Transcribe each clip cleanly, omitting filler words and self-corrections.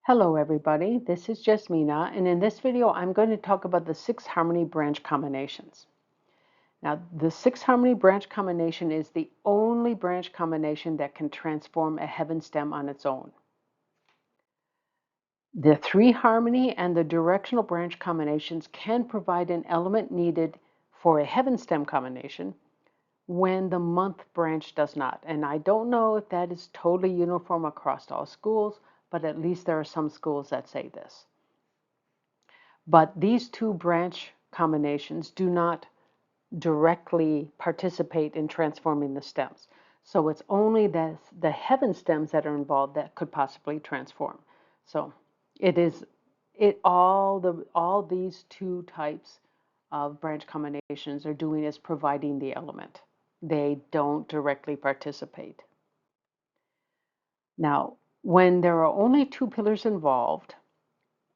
Hello everybody, this is Jasmina, and in this video I'm going to talk about the 6-harmony branch combinations. Now the 6-harmony branch combination is the only branch combination that can transform a heaven stem on its own. The 3-harmony and the directional branch combinations can provide an element needed for a heaven stem combination when the month branch does not. And I don't know if that is totally uniform across all schools, but at least there are some schools that say this. But these two branch combinations do not directly participate in transforming the stems. So it's only the heaven stems that are involved that could possibly transform. So all these two types of branch combinations are doing is providing the element. They don't directly participate. Now, when there are only two pillars involved,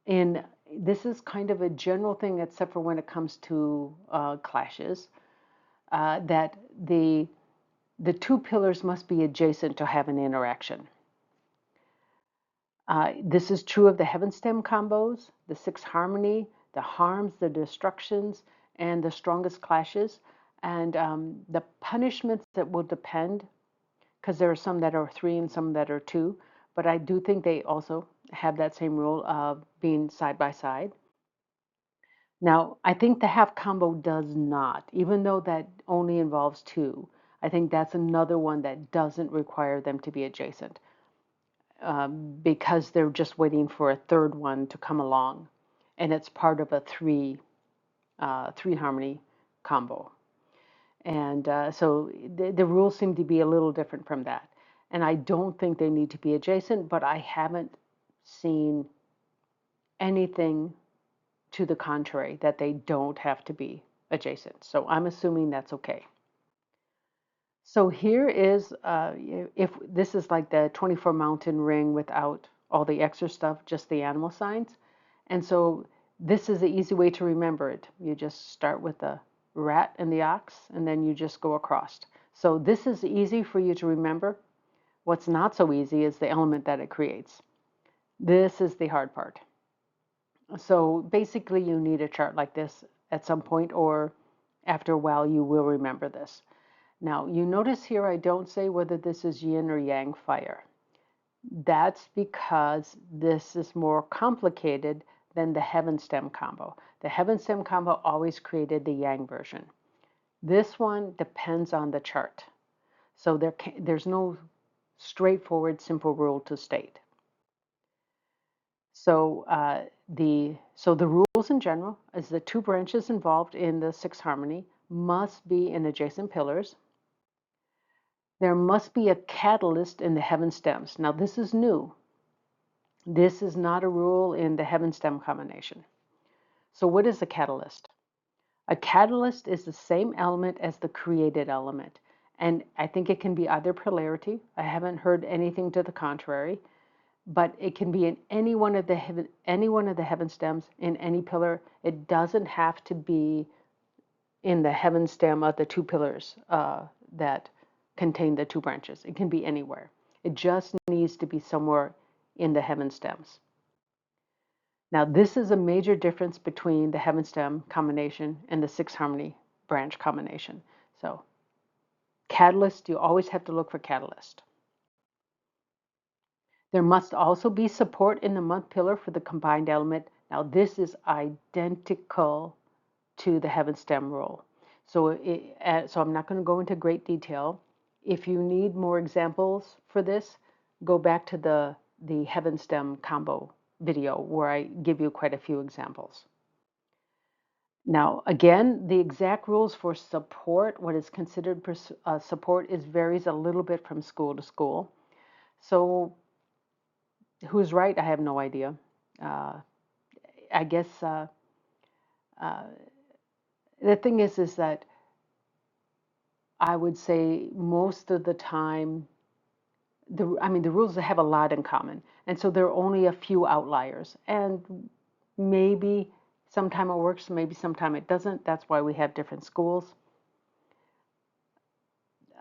this is kind of a general thing, except for when it comes to clashes, that the two pillars must be adjacent to have an interaction. This is true of the heaven stem combos, the 6-harmony, the harms, the destructions, and the strongest clashes. And the punishments that will depend, because there are some that are 3 and some that are 2, but I do think they also have that same rule of being side by side. Now, I think the half combo does not, even though that only involves 2. I think that's another one that doesn't require them to be adjacent because they're just waiting for a third one to come along, and it's part of a 3-harmony combo. And so the rules seem to be a little different from that. And I don't think they need to be adjacent, but I haven't seen anything to the contrary, that they don't have to be adjacent. So I'm assuming that's okay. So here is, if this is like the 24 mountain ring without all the extra stuff, just the animal signs. And so this is the easy way to remember it. You just start with the rat and the ox, and then you just go across. So this is easy for you to remember. What's not so easy is the element that it creates. This is the hard part. So basically you need a chart like this at some point, or after a while you will remember this. Now you notice here I don't say whether this is yin or yang fire. That's because this is more complicated than the heaven stem combo. The heaven stem combo always created the yang version. This one depends on the chart. So there's no straightforward simple rule to state. So the rules in general is the 2 branches involved in the 6-harmony must be in adjacent pillars. There must be a catalyst in the heaven stems. Now this is new. This is not a rule in the heaven stem combination. So what is a catalyst? A catalyst is the same element as the created element. And I think it can be either polarity. I haven't heard anything to the contrary. But it can be in any one of the heaven stems in any pillar. It doesn't have to be in the heaven stem of the 2 pillars that contain the 2 branches. It can be anywhere. It just needs to be somewhere in the heaven stems. Now this is a major difference between the heaven stem combination and the 6-harmony branch combination. So catalyst, you always have to look for catalyst. There must also be support in the month pillar for the combined element. Now this is identical to the heaven stem rule. So, so I'm not going to go into great detail. If you need more examples for this, go back to the heaven stem combo video where I give you quite a few examples. Now, again, the exact rules for support, what is considered support, varies a little bit from school to school. So who's right? I have no idea. I guess the thing is that I would say most of the time, the rules have a lot in common, and so there are only a few outliers. And maybe sometime it works, maybe sometime it doesn't. That's why we have different schools.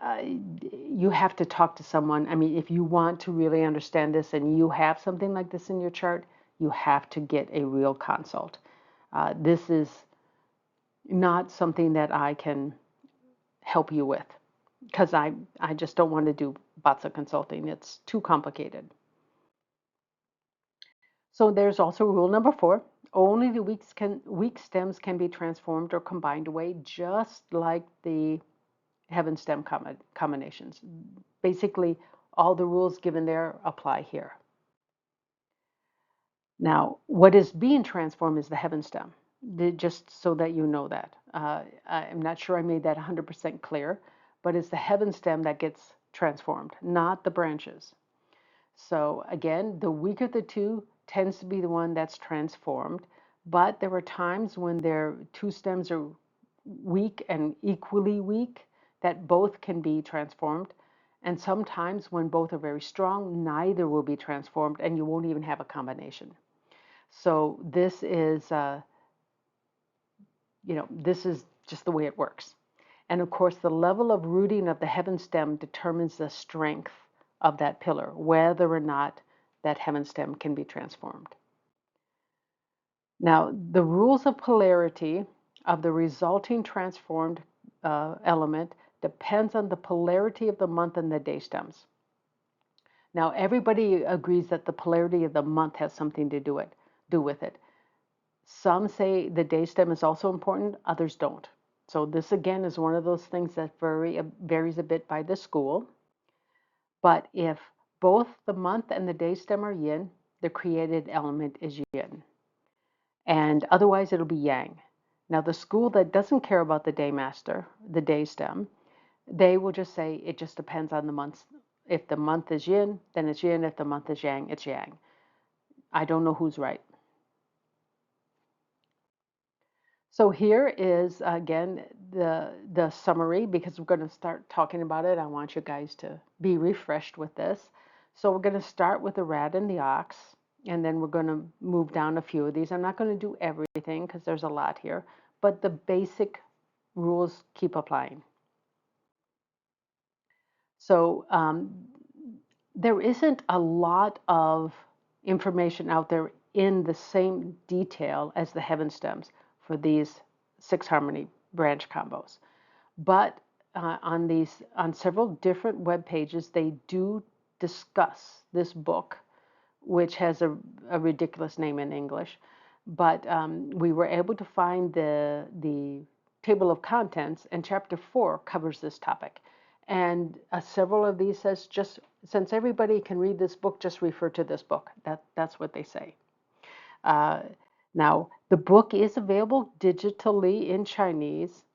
uh, you have to talk to someone. I mean, if you want to really understand this and you have something like this in your chart, you have to get a real consult. This is not something that I can help you with because I just don't want to do BaZi consulting. It's too complicated. So there's also rule number 4. Only the weak stems can be transformed or combined away, just like the heaven stem combinations. Basically, all the rules given there apply here. Now, what is being transformed is the heaven stem, just so that you know that. I'm not sure I made that 100% clear, but it's the heaven stem that gets transformed, not the branches. So again, the weaker the two tends to be the one that's transformed, but there are times when their two stems are weak and equally weak that both can be transformed. And sometimes when both are very strong, neither will be transformed and you won't even have a combination. So this is, this is just the way it works. And of course, the level of rooting of the heaven stem determines the strength of that pillar, whether or not that heaven stem can be transformed. Now, the rules of polarity of the resulting transformed element depends on the polarity of the month and the day stems. Now, everybody agrees that the polarity of the month has something to do with it. Some say the day stem is also important, others don't. So this again is one of those things that varies a bit by the school. But if both the month and the day stem are yin, the created element is yin. And otherwise it'll be yang. Now the school that doesn't care about the day master, the day stem, they will just say it just depends on the months. If the month is yin, then it's yin. If the month is yang, it's yang. I don't know who's right. So here is again the summary, because we're going to start talking about it. I want you guys to be refreshed with this. So we're going to start with the rat and the ox, and then we're going to move down a few of these. I'm not going to do everything because there's a lot here, but the basic rules keep applying. So there isn't a lot of information out there in the same detail as the heaven stems for these 6-harmony branch combos. But on several different web pages, they do discuss this book, which has a ridiculous name in English. But we were able to find the table of contents, and chapter 4 covers this topic. And several of these says, just since everybody can read this book, just refer to this book. That's what they say. Uh, Now, the book is available digitally in Chinese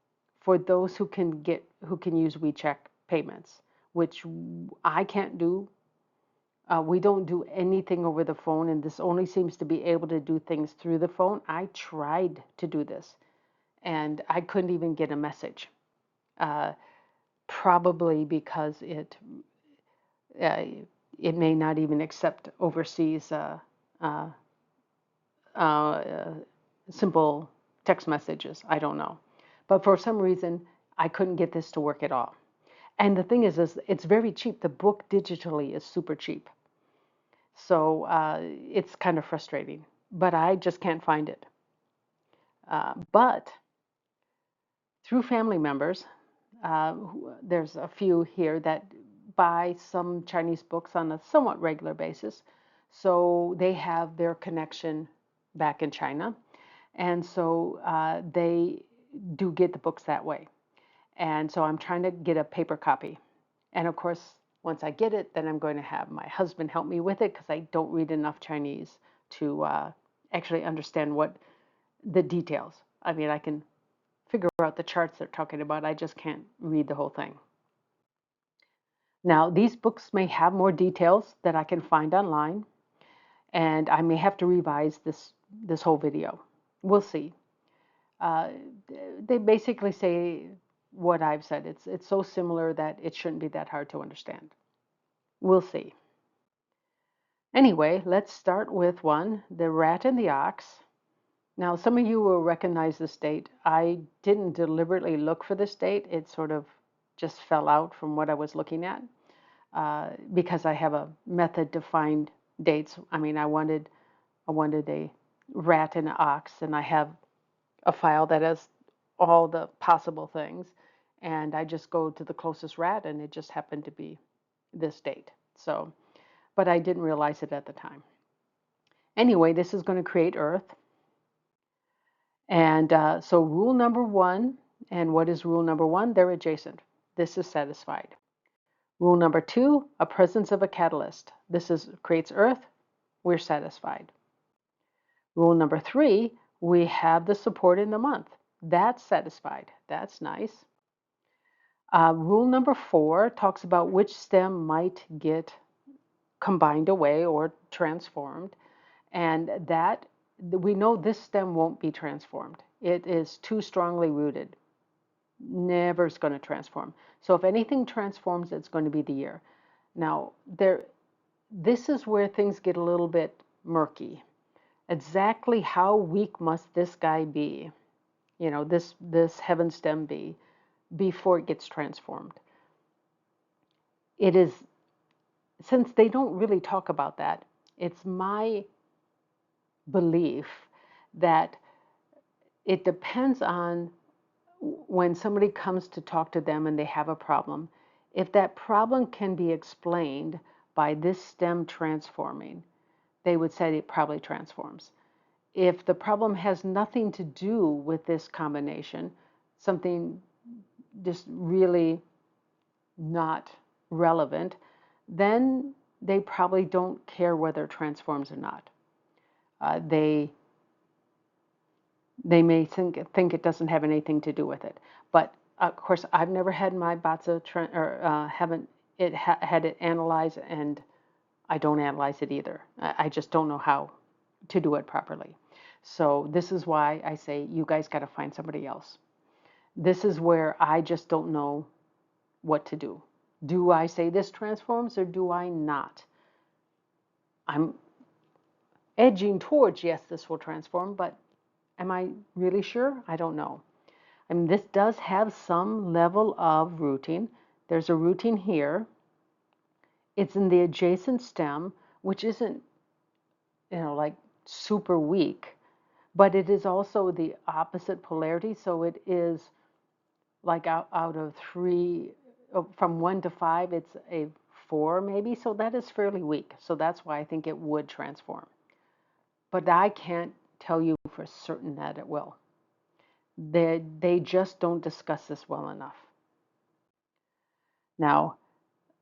for those who can use WeChat payments, which I can't do. We don't do anything over the phone, and this only seems to be able to do things through the phone. I tried to do this, and I couldn't even get a message. Uh, Probably because uh, it may not even accept overseas uh, uh, simple text messages. I don't know. But for some reason, I couldn't get this to work at all. And the thing is it's very cheap. The book digitally is super cheap. So it's kind of frustrating. But I just can't find it. But through family members, there's a few here that buy some Chinese books on a somewhat regular basis. So they have their connection back in China. And so they do get the books that way. And so I'm trying to get a paper copy. And of course, once I get it, then I'm going to have my husband help me with it because I don't read enough Chinese to actually understand what the details. I mean, I can figure out the charts they're talking about. I just can't read the whole thing. Now, these books may have more details that I can find online, and I may have to revise this whole video. We'll see. Uh, they basically say what I've said. It's so similar that it shouldn't be that hard to understand. We'll see. Anyway, let's start with one, the rat and the ox. Now, some of you will recognize this date. I didn't deliberately look for this date. It sort of just fell out from what I was looking at because I have a method to find dates. I mean, I wanted a rat and an ox, and I have a file that has all the possible things, and I just go to the closest rat, and it just happened to be this date. So, but I didn't realize it at the time. Anyway, this is going to create Earth. And so rule number one, and what is rule number one? They're adjacent. This is satisfied. Rule number two, a presence of a catalyst. This is creates Earth. We're satisfied. Rule number three, we have the support in the month. That's satisfied. That's nice. Rule number four talks about which stem might get combined away or transformed. And that we know this stem won't be transformed. It is too strongly rooted. Never is going to transform. So if anything transforms, it's going to be the year. Now, this is where things get a little bit murky. Exactly how weak must this guy be, this heaven stem be, before it gets transformed? It is, since they don't really talk about that, it's my belief that it depends on when somebody comes to talk to them and they have a problem. If that problem can be explained by this stem transforming, they would say it probably transforms. If the problem has nothing to do with this combination, something just really not relevant, then they probably don't care whether it transforms or not. They may think it doesn't have anything to do with it. But of course, I've never had my BaZi or haven't had it analyzed, and I don't analyze it either. I just don't know how to do it properly. So this is why I say you guys got to find somebody else. This is where I just don't know what to do. Do I say this transforms or do I not? I'm edging towards yes, this will transform, but am I really sure? I don't know. I mean, this does have some level of rooting. There's a rooting here. It's in the adjacent stem, which isn't, like super weak, but it is also the opposite polarity. So it is like out of three, from 1 to 5, it's a 4 maybe. So that is fairly weak. So that's why I think it would transform. But I can't tell you for certain that it will. They just don't discuss this well enough. Now,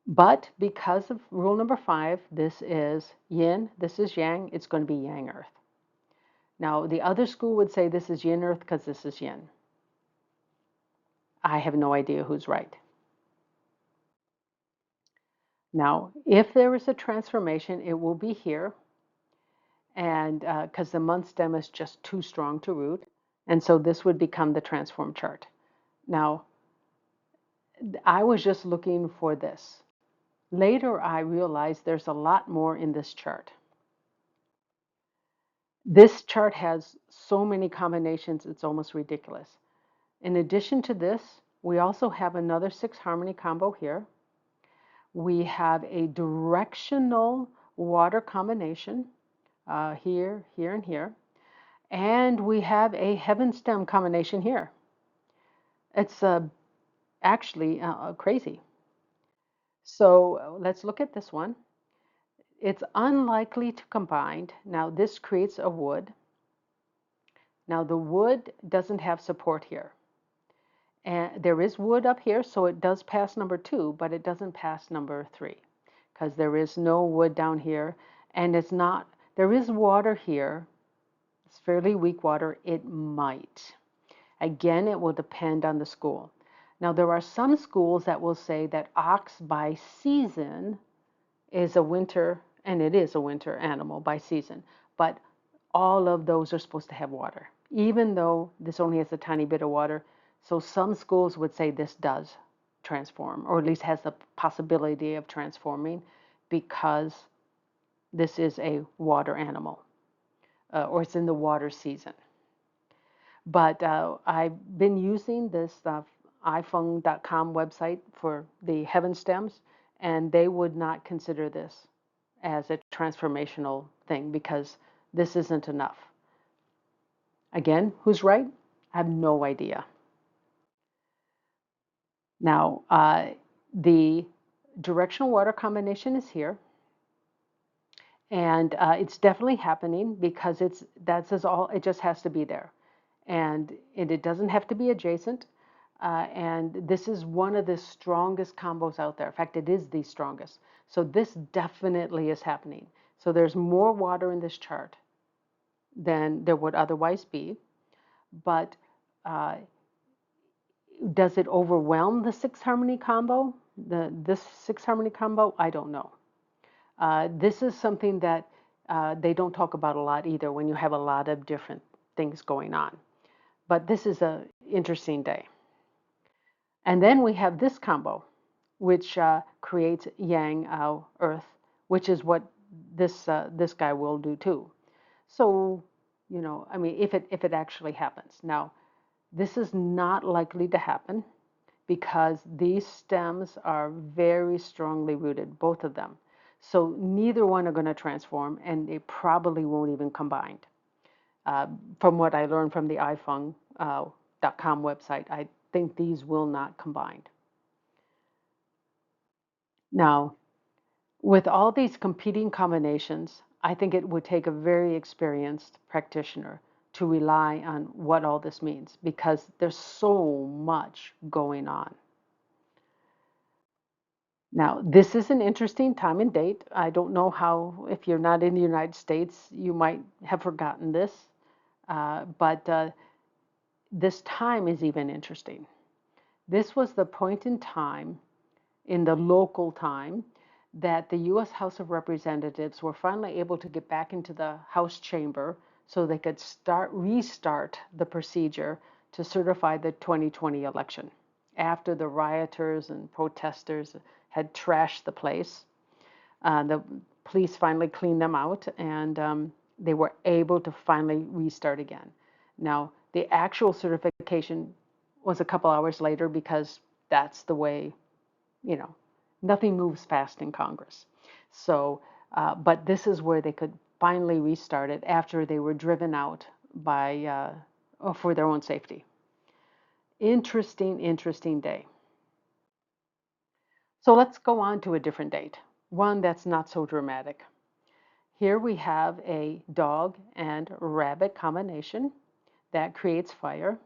but because of rule number 5, this is yin, this is yang, it's going to be yang earth. Now, the other school would say this is yin earth because this is yin. I have no idea who's right. Now, if there is a transformation, it will be here, and because the month stem is just too strong to root, and so this would become the transform chart. Now, I was just looking for this. Later, I realized there's a lot more in this chart. This chart has so many combinations, it's almost ridiculous. In addition to this, we also have another 6 harmony combo here. We have a directional water combination here, here, and here. And we have a heaven stem combination here. It's actually crazy. So let's look at this one. It's unlikely to combine. Now this creates a wood. Now the wood doesn't have support here. And there is wood up here, so it does pass number 2, but it doesn't pass number 3 because there is no wood down here, and it's not, there is water here. It's fairly weak water. It might. Again, it will depend on the school. Now, there are some schools that will say that ox by season is a winter, and it is a winter animal by season, but all of those are supposed to have water, even though this only has a tiny bit of water. So some schools would say this does transform, or at least has the possibility of transforming, because this is a water animal, or it's in the water season. But I've been using this stuff ifeng.com website for the heaven stems, and they would not consider this as a transformational thing because this isn't enough. Again, who's right? I have no idea. Now, the directional water combination is here, and it's definitely happening because that says all. It just has to be there, and it doesn't have to be adjacent. And this is one of the strongest combos out there. In fact, it is the strongest. So this definitely is happening. So there's more water in this chart than there would otherwise be, but uh, does it overwhelm the six harmony combo? This six harmony combo? I don't know. This is something that they don't talk about a lot either when you have a lot of different things going on. But this is an interesting day. And then we have this combo, which creates yang earth, which is what this guy will do too. So, I mean, if it actually happens. Now, this is not likely to happen because these stems are very strongly rooted, both of them. So neither one are going to transform, and they probably won't even combine. From what I learned from the ifeng.com website, I think these will not combine. Now, with all these competing combinations, I think it would take a very experienced practitioner to rely on what all this means because there's so much going on. Now, this is an interesting time and date. I don't know how, if you're not in the United States, you might have forgotten this, but this time is even interesting. This was the point in time, in the local time, that the U.S. House of Representatives were finally able to get back into the House chamber so they could restart the procedure to certify the 2020 election after the rioters and protesters had trashed the place. The police finally cleaned them out, and they were able to finally restart again. Now, the actual certification was a couple hours later because that's the way, you know, nothing moves fast in Congress. So, but this is where they could finally restart it after they were driven out for their own safety. Interesting, interesting day. So let's go on to a different date, one that's not so dramatic. Here we have a dog and rabbit combination that creates fire.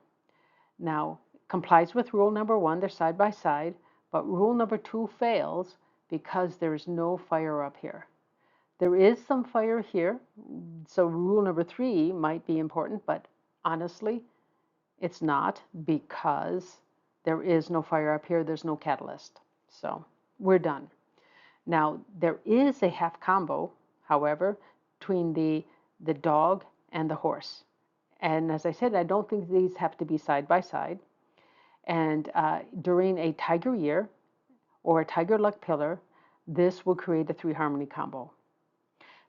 Now, complies with rule number one, they're side by side, but rule number two fails because there's no fire up here. There is some fire here, so rule number three might be important, but honestly, it's not because there is no fire up here, there's no catalyst. So we're done. Now, there is a half combo, however, between the dog and the horse. And as I said, I don't think these have to be side by side. And during a tiger year or a tiger luck pillar, this will create a three harmony combo.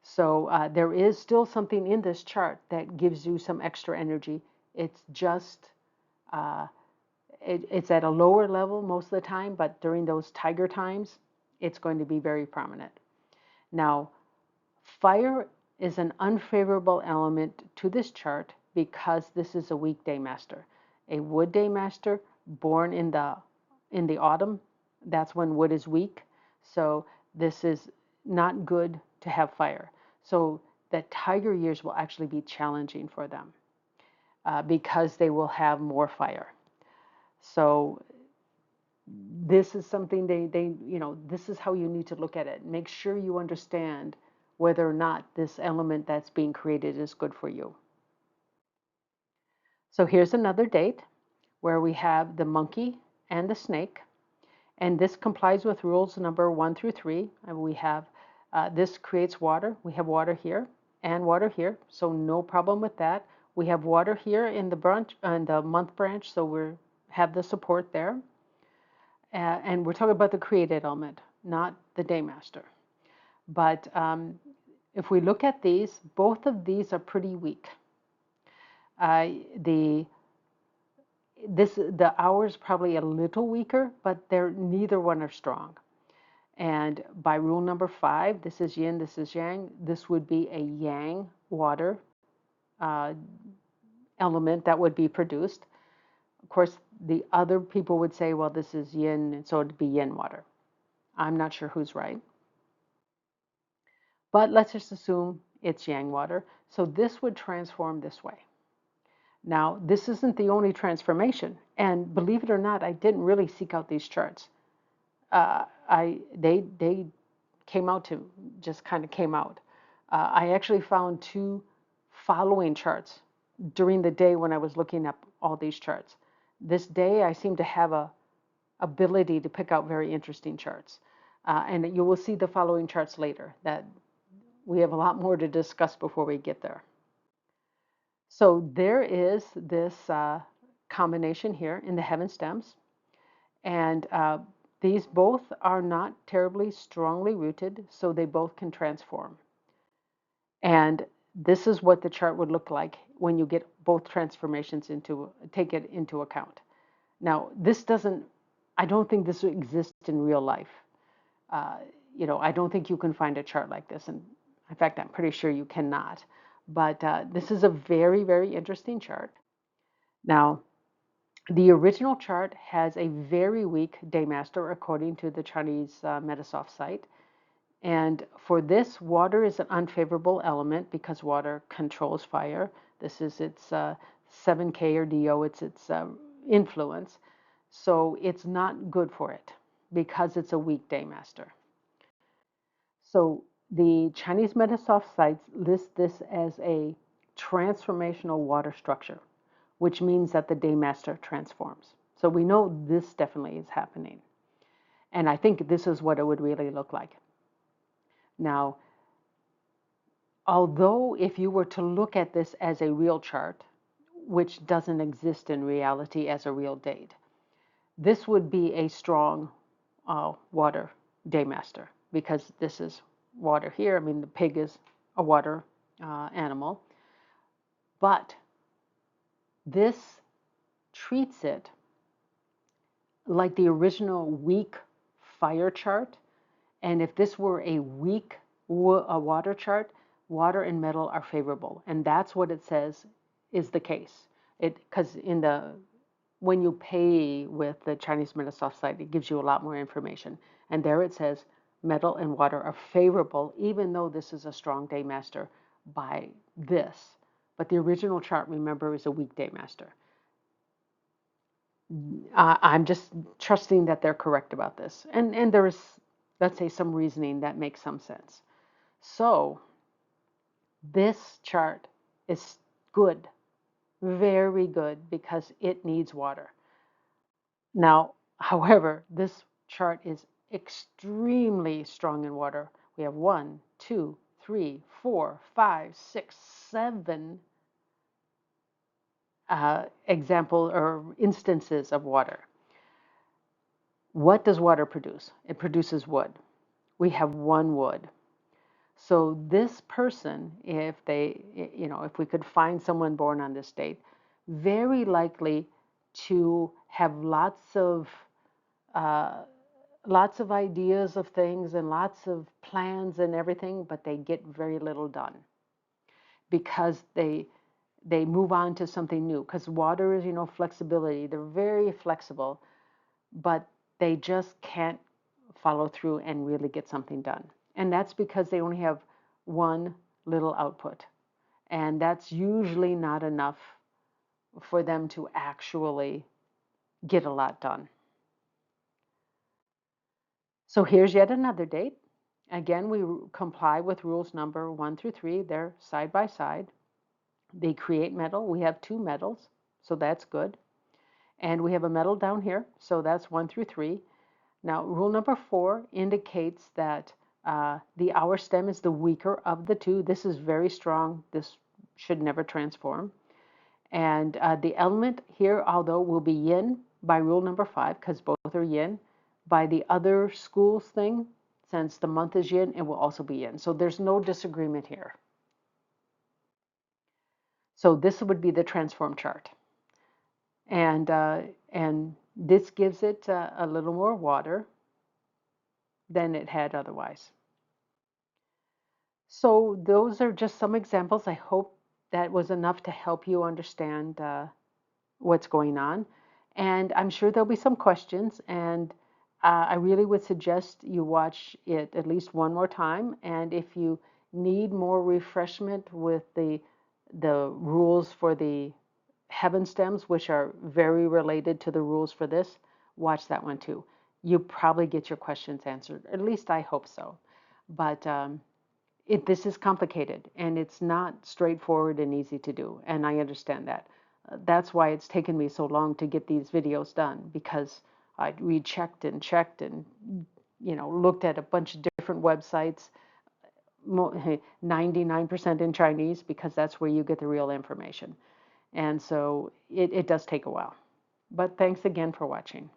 So there is still something in this chart that gives you some extra energy. It's just, it's at a lower level most of the time, but during those tiger times, it's going to be very prominent. Now, fire is an unfavorable element to this chart because this is a weekday master. A wood day master born in the autumn, that's when wood is weak. So this is not good to have fire. So the tiger years will actually be challenging for them because they will have more fire. So this is something this is how you need to look at it. Make sure you understand whether or not this element that's being created is good for you. So here's another date where we have the monkey and the snake, and this complies with rules number 1 through 3. And we have this creates water. We have water here and water here, so no problem with that. We have water here in the branch, in the month branch, so we have the support there. And we're talking about the created element, not the daymaster. But if we look at these, both of these are pretty weak. The the hours probably a little weaker, but they're neither one are strong. And by rule number 5, this is yin, this is yang. This would be a yang water uh, element that would be produced. Of course, the other people would say, well, this is yin, so it'd be yin water. I'm not sure who's right. But let's just assume it's yang water. So this would transform this way. Now, this isn't the only transformation. And believe it or not, I didn't really seek out these charts. They came out to just kind of came out. I actually found 2 following charts during the day when I was looking up all these charts. This day, I seem to have a ability to pick out very interesting charts. And you will see the following charts later that we have a lot more to discuss before we get there. So there is this combination here in the heaven stems, and these both are not terribly strongly rooted, so they both can transform. And this is what the chart would look like when you get both transformations take it into account. Now, I don't think this exists in real life. Uh, I don't think you can find a chart like this. And in fact, I'm pretty sure you cannot. But this is a very, very interesting chart. Now, the original chart has a very weak daymaster according to the Chinese Metasoft site. And for this, water is an unfavorable element because water controls fire. This is its 7K or DO, it's its influence. So it's not good for it because it's a weak daymaster. So the Chinese Metasoft sites list this as a transformational water structure, which means that the daymaster transforms. So we know this definitely is happening. And I think this is what it would really look like. Now, although if you were to look at this as a real chart, which doesn't exist in reality as a real date, this would be a strong water daymaster because this is water here. I mean, the pig is a water animal, but this treats it like the original weak fire chart. And if this were a weak water chart, water and metal are favorable. And that's what it says is the case. Because when you pay with the Chinese Metasoft site, it gives you a lot more information. And there it says metal and water are favorable, even though this is a strong daymaster by this. But the original chart, remember, is a weak daymaster. I'm just trusting that they're correct about this. And there is, let's say, some reasoning that makes some sense. So this chart is good, very good, because it needs water. Now, however, this chart is extremely strong in water. We have 1, 2, 3, 4, 5, 6, 7 example or instances of water. What does water produce? It produces wood. We have 1 wood. So this person, if we could find someone born on this date, very likely to have uh, lots of ideas of things and lots of plans and everything, but they get very little done because they move on to something new. Because water is, flexibility. They're very flexible, but they just can't follow through and really get something done. And that's because they only have 1 little output. And that's usually not enough for them to actually get a lot done. So here's yet another date. Again, we comply with rules number 1 through 3. They're side by side. They create metal. We have 2 metals, so that's good. And we have a metal down here, so that's 1 through 3. Now, rule number 4 indicates that the hour stem is the weaker of the 2. This is very strong. This should never transform. And the element here, although, will be yin by rule number 5, because both are yin. By the other school's thing, since the month is yin, it will also be yin. So there's no disagreement here. So this would be the transform chart. and this gives it a little more water than it had otherwise. So those are just some examples. I hope that was enough to help you understand what's going on. And I'm sure there'll be some questions. And I really would suggest you watch it at least one more time. And if you need more refreshment with the rules for the heaven stems, which are very related to the rules for this, watch that one too. You probably get your questions answered. At least I hope so. But this is complicated and it's not straightforward and easy to do. And I understand that. That's why it's taken me so long to get these videos done, because we checked and checked and looked at a bunch of different websites, 99% in Chinese, because that's where you get the real information. And so it does take a while. But thanks again for watching.